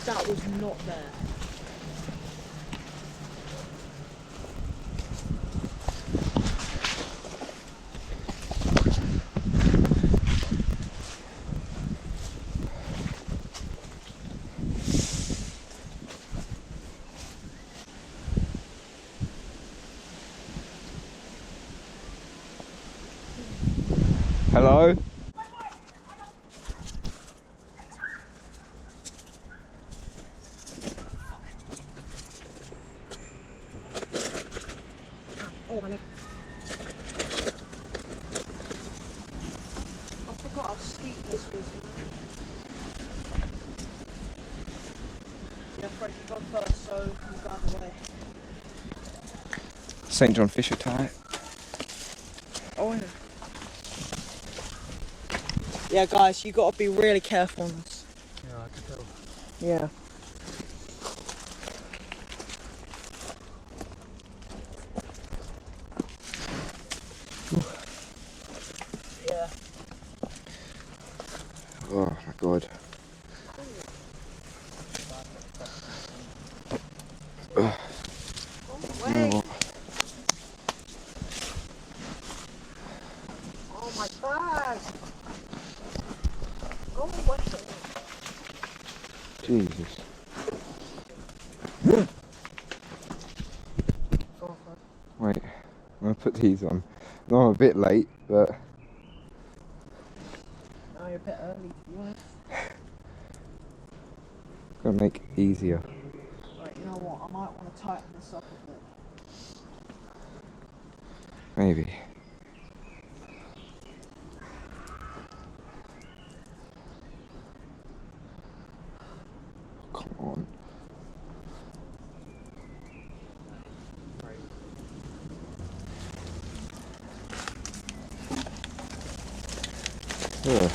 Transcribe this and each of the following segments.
That was not there. Hello? Oh, my leg. I forgot how steep this was. Yeah, Fred, you go first, so you go out of the way. St. John Fisher type. Oh, yeah. Yeah, guys, you got to be really careful on this. Yeah, I can tell. Yeah. Yeah. Oh my god. Oh, You know what? Oh, my bag. Go away. Jesus. Wait, I'm gonna put these on. No, I'm a bit late, but No, you're a bit early, to be honest. gonna make it easier. Right, you know what? I might want to tighten this up a bit. Maybe. Come on. Yeah.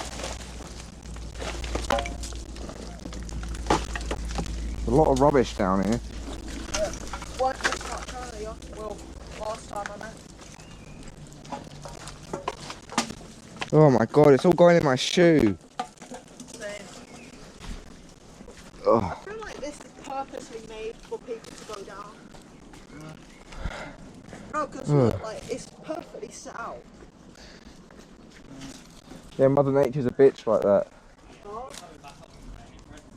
A lot of rubbish down here. One just not earlier. Well, last time I met. Oh my god, it's all going in my shoe. Same. I Oh, feel like this is purposely made for people to go down. No, because look, like, it's perfectly set out. yeah, Mother Nature's a bitch like that. Oh,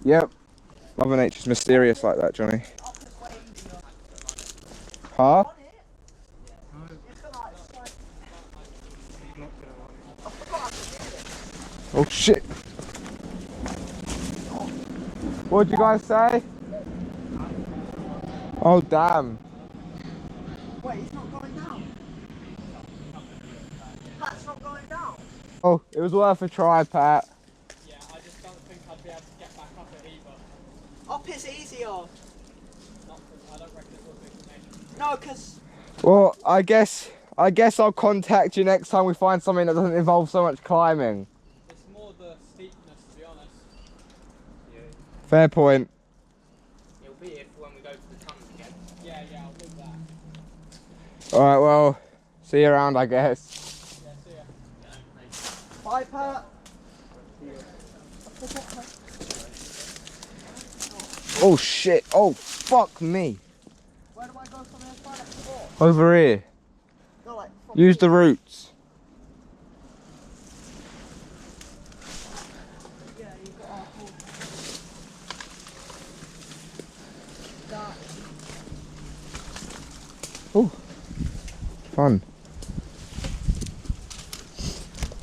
Yep. Mother Nature's mysterious like that, Johnny. up this way easier. Huh? On it, it's gonna like slide. I forgot how to do it. Oh shit. What'd you guys say? Oh damn. Wait, it's not going down. That's not going down. Oh, it was worth a try, Pat. Yeah, I just don't think I'd be able to get back up it either. Up is easier. Not for, I don't reckon it will be for me. No, because Well, I guess I'll contact you next time we find something that doesn't involve so much climbing. It's more the steepness, to be honest. Yeah. Fair point. It'll be if when we go to the tunnel again. Yeah, yeah, I'll do that. Alright, well, see you around, I guess. Yeah, see ya. bye, Pat. Oh shit. Oh, fuck me. Where do I go from there? Find a spot. Over here. No, like from Use the roots. Yeah, you got our whole. That. Oh, fun.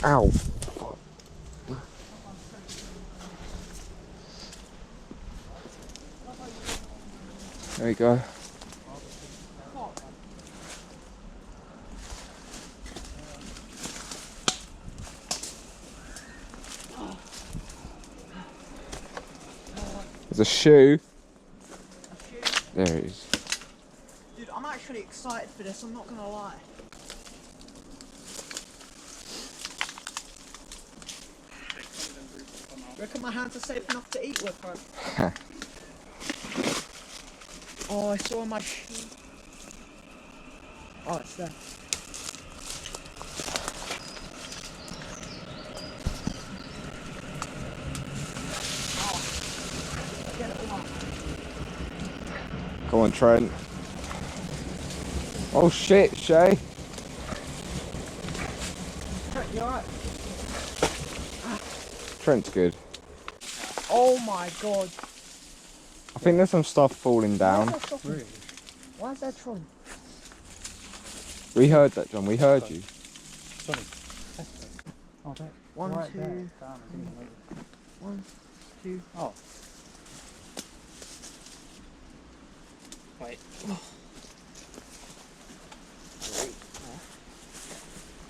Ow. There we go. There's a shoe. There it is. Dude, I'm actually excited for this, I'm not gonna lie. Reckon my hands are safe enough to eat with, bro? Oh, I saw my shoe. Oh, it's there. Oh. Get it all. Come on, Trent. Oh shit, Shay. Trent, you alright? Trent's good. Oh my god. I think there's some stuff falling down. Really? Why is that trolley? We heard that, John. We heard you. Sorry. Oh, that. One, Right two, there. Down, I didn't notice. 1, 2. Oh. Wait.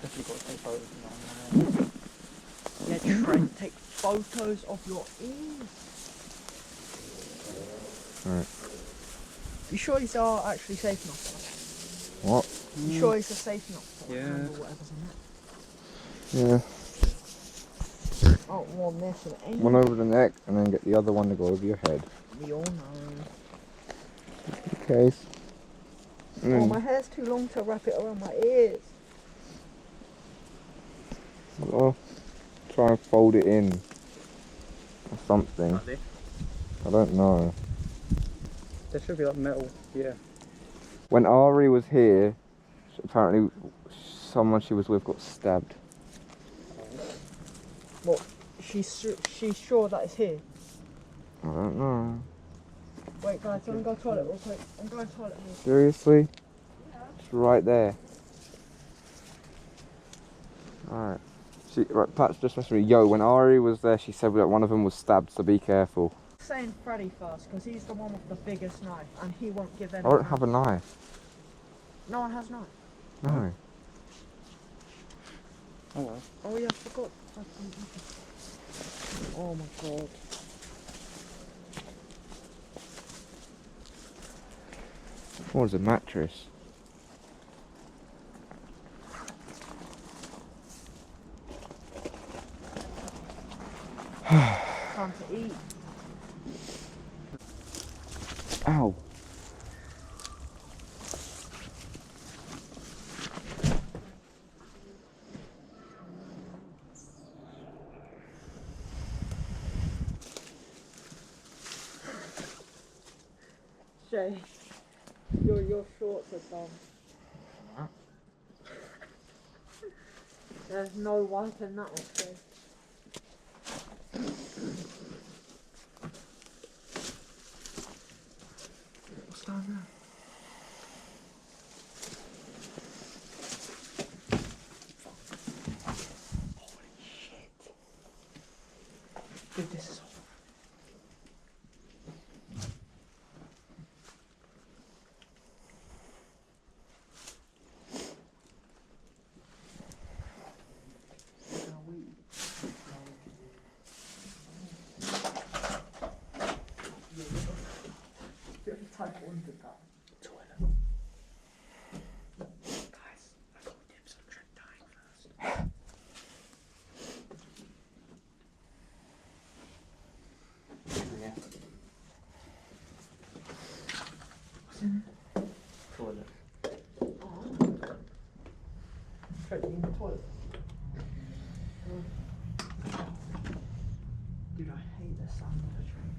Definitely got to take photos now. Yeah, Trent, take photos of your ears. Alright. You sure these are actually safe enough? What? You sure these are safe enough? Yeah. Whatever's in Yeah. it. Oh, one this and any. One over the neck, and then get the other one to go over your head. We all know. In case. And Oh, then my hair's too long to wrap it around my ears. I'll try and fold it in. Or something. Like this? I don't know. There should be like metal, yeah. When Ari was here, apparently someone she was with got stabbed. What? She's sure that it's here. I don't know. Wait, guys, I'm gonna go toilet real quick. I'm going to toilet here. Seriously? Yeah. It's right there. Alright. Right, Pat's just messaged me. Yo, when Ari was there, she said that one of them was stabbed, so be careful. Saying Freddy first, because he's the one with the biggest knife, and he won't give any. I don't have a knife. No one has knife. No. Oh well. Oh yeah, I forgot. Oh my god. What was a mattress? Time to eat. Ow. Shay, your shorts are done. There's no wiping that off, Shay. What's down there? Holy shit. Dude, this is all. Type 1 did that. Toilet. Guys, I've got tips on Trent dying first. Yeah. What's in it? Toilet. Oh. Trent, you in the toilet? Dude, I hate the sound of a train.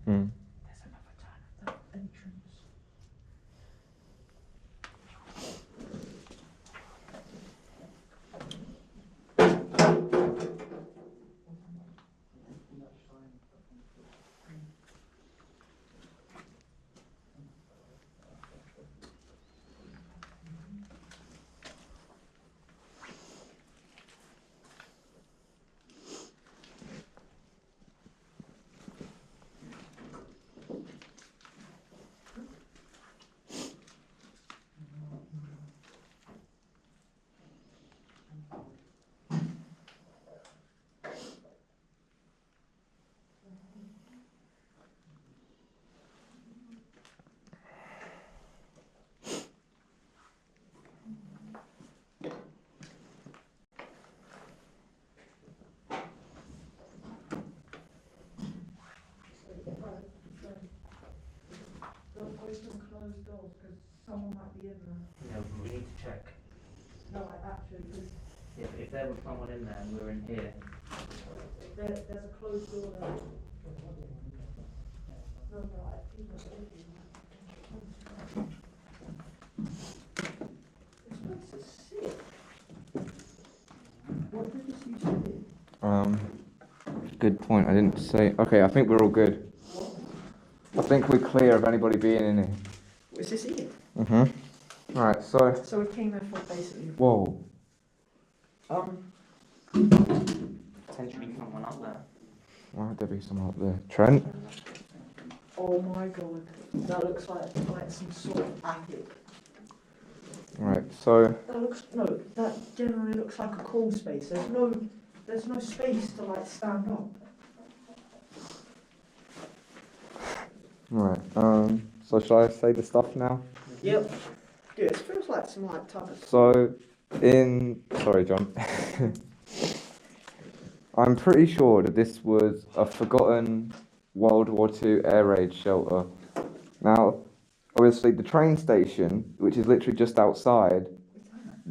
Hmm. There's another turn at the entrance. Don't open closed doors because someone might be in there. Yeah, we need to check. No, I actually, because Yeah, but if there was someone in there and we were in here. There's a closed door there. No, right. This place is sick. What did this used to be? Good point. I didn't say. Okay, I think we're all good. I think we're clear of anybody being in here. Is this it? Mhm. Right. So. So we came in for basically. Whoa. Potentially someone up there. Why would there be someone up there? Trent. Oh my god, that looks like some sort of attic. Right. So. That generally looks like a crawl space. There's no space to like stand up. Right. So shall I say the stuff now? Yep. Dude, it feels like some like type of. So, sorry, John. I'm pretty sure that this was a forgotten World War II air raid shelter. Now, obviously, the train station, which is literally just outside,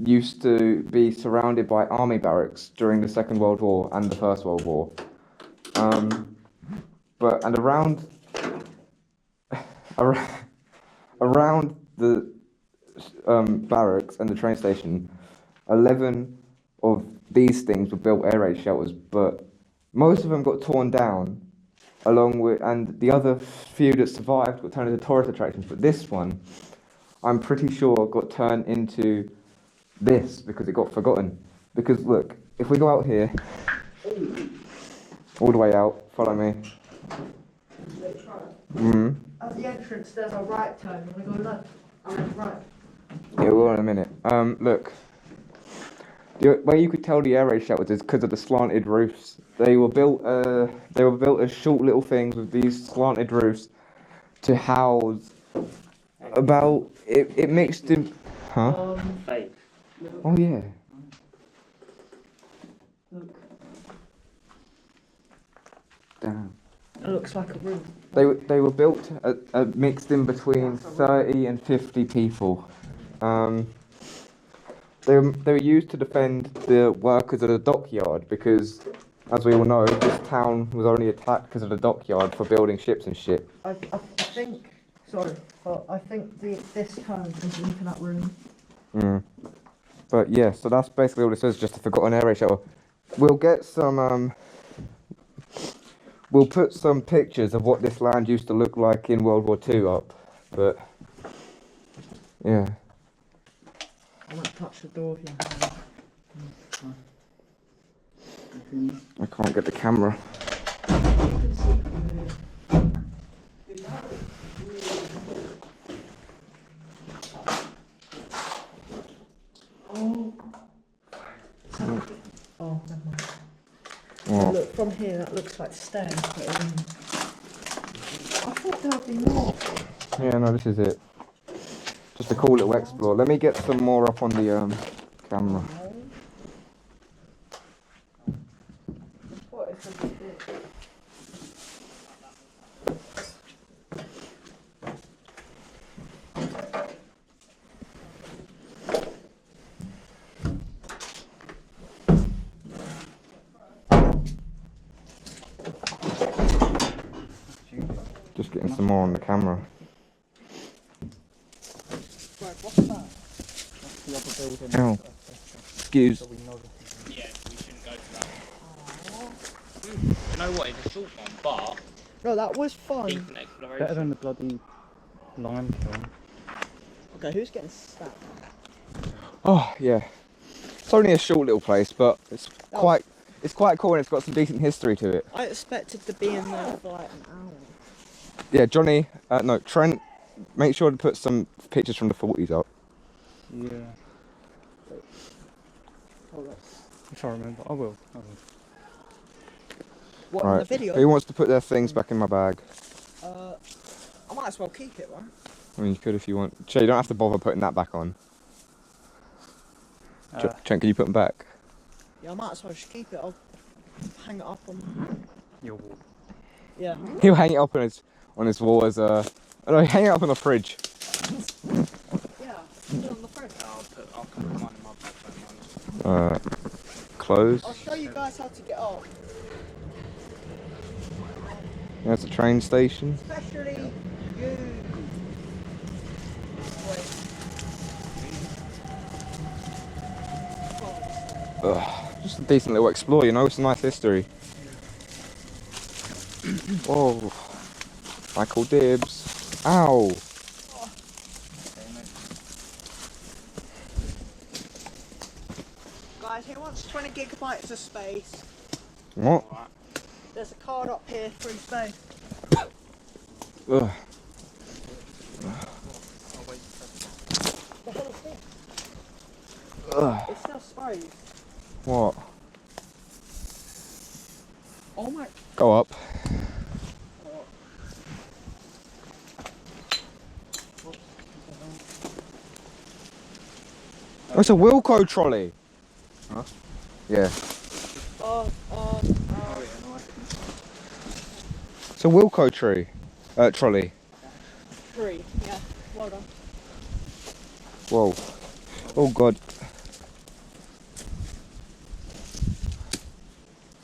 used to be surrounded by army barracks during the Second World War and the First World War. Around the barracks and the train station, 11 of these things were built air raid shelters, but most of them got torn down, and the other few that survived got turned into tourist attractions. But this one, I'm pretty sure, got turned into this because it got forgotten. Because look, if we go out here, all the way out, follow me. Mm-hmm. At the entrance, there's a right turn. You want to go left? I went right. Yeah, we will in a minute. Look. The way you could tell the air raid shelters is because of the slanted roofs. They were built as short little things with these slanted roofs to house about it mixed in. Huh? Fake. Oh yeah. Look. Damn. It looks like a room. They were built mixed in between 30 and 50 people. They were used to defend the workers at a dockyard because, as we all know, this town was only attacked because of the dockyard for building ships and shit. I think. Sorry, but I think this turn is into that room. But yeah, so that's basically all it says. Just a forgotten air raid shelter. We'll get some. We'll put some pictures of what this land used to look like in World War II up, but yeah. I won't touch the door if you have. I can't get the camera. Oh, never mind. What? Look, from here, that looks like stairs, but I thought there would be more. Yeah, no, this is it. Just a cool little explore. Let me get some more up on the camera. What if I did? Just getting some more on the camera. Right, what's that? That's the other building. Ow. Excuse. So we know this is Yeah, we shouldn't go to that. You know what? It's a short one, but No, that was fun. decent exploration. better than the bloody limestone. Okay, who's getting stabbed? Oh yeah. It's only a short little place, but it's quite cool and it's got some decent history to it. I expected to be in there for like an hour. Yeah, Trent, make sure to put some pictures from the 40s up. Yeah. Oh, that's... If I remember, I will. What, in the video? Who wants to put their things back in my bag? I might as well keep it, right? I mean, you could if you want. Che, you don't have to bother putting that back on. Trent, can you put them back? Yeah, I might as well just keep it. I'll hang it up on... Your wall. Yeah. He'll hang it up on his wall as a... No, hang it up on the fridge. Yeah, put it on the fridge. I'll put mine in my bag. closed. I'll show you guys how to get up. There's a train station. Especially you. Just a decent little explore, you know, it's a nice history. Oh, Michael Dibs. Ow. Guys, who wants 20 gigabytes of space? What? There's a card up here, free space. Ugh. The hell is this? Ugh. It's still space. What? Oh my. Go up. Oh, it's a Wilco trolley. Huh? Yeah. It's a Wilco trolley. Three, yeah. Well done. Whoa. Oh God.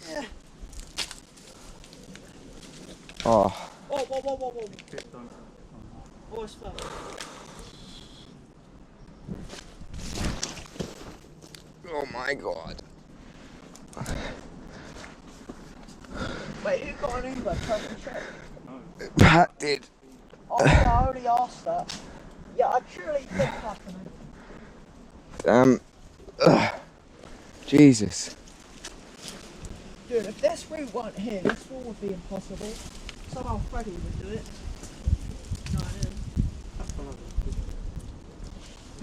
Yeah. Oh. Whoa. Oh, it's fun. Oh my God. Wait, who got an Uber? Try to check. Pat did. Oh, yeah, I already asked that. Yeah, I truly think happening. Jesus. Dude, if this route weren't here, this wall would be impossible. Somehow Freddy would do it. No, it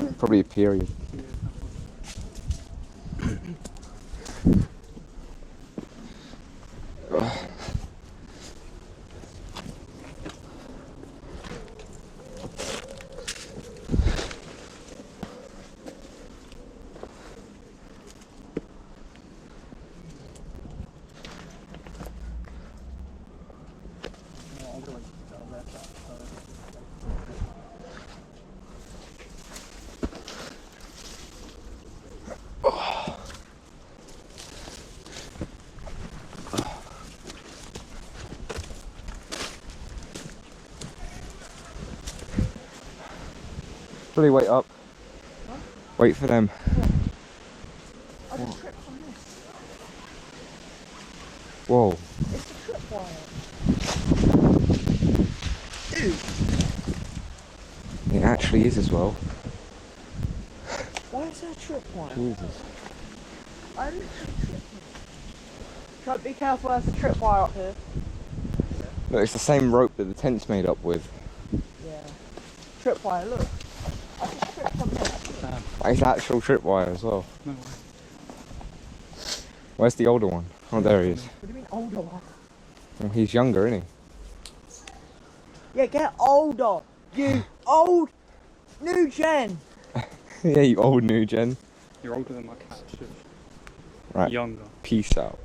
is. Probably a period. Probably wait up. Huh? Wait for them. I just tripped on this. Whoa. It's a tripwire. Dude, It actually is as well. why is there a tripwire? Jesus. I literally tripped. Try to be careful, there's a tripwire up here. Look, it's the same rope that the tent's made up with. Yeah. Tripwire, look. I just tripped on this. It's actual tripwire as well. No way. Where's the older one? Oh, there he is. What do you mean older one? Well, he's younger, isn't Yeah, get older. You old new gen. he? Yeah, you old new gen. You're older than my cat, shit. Right. Younger. Peace out.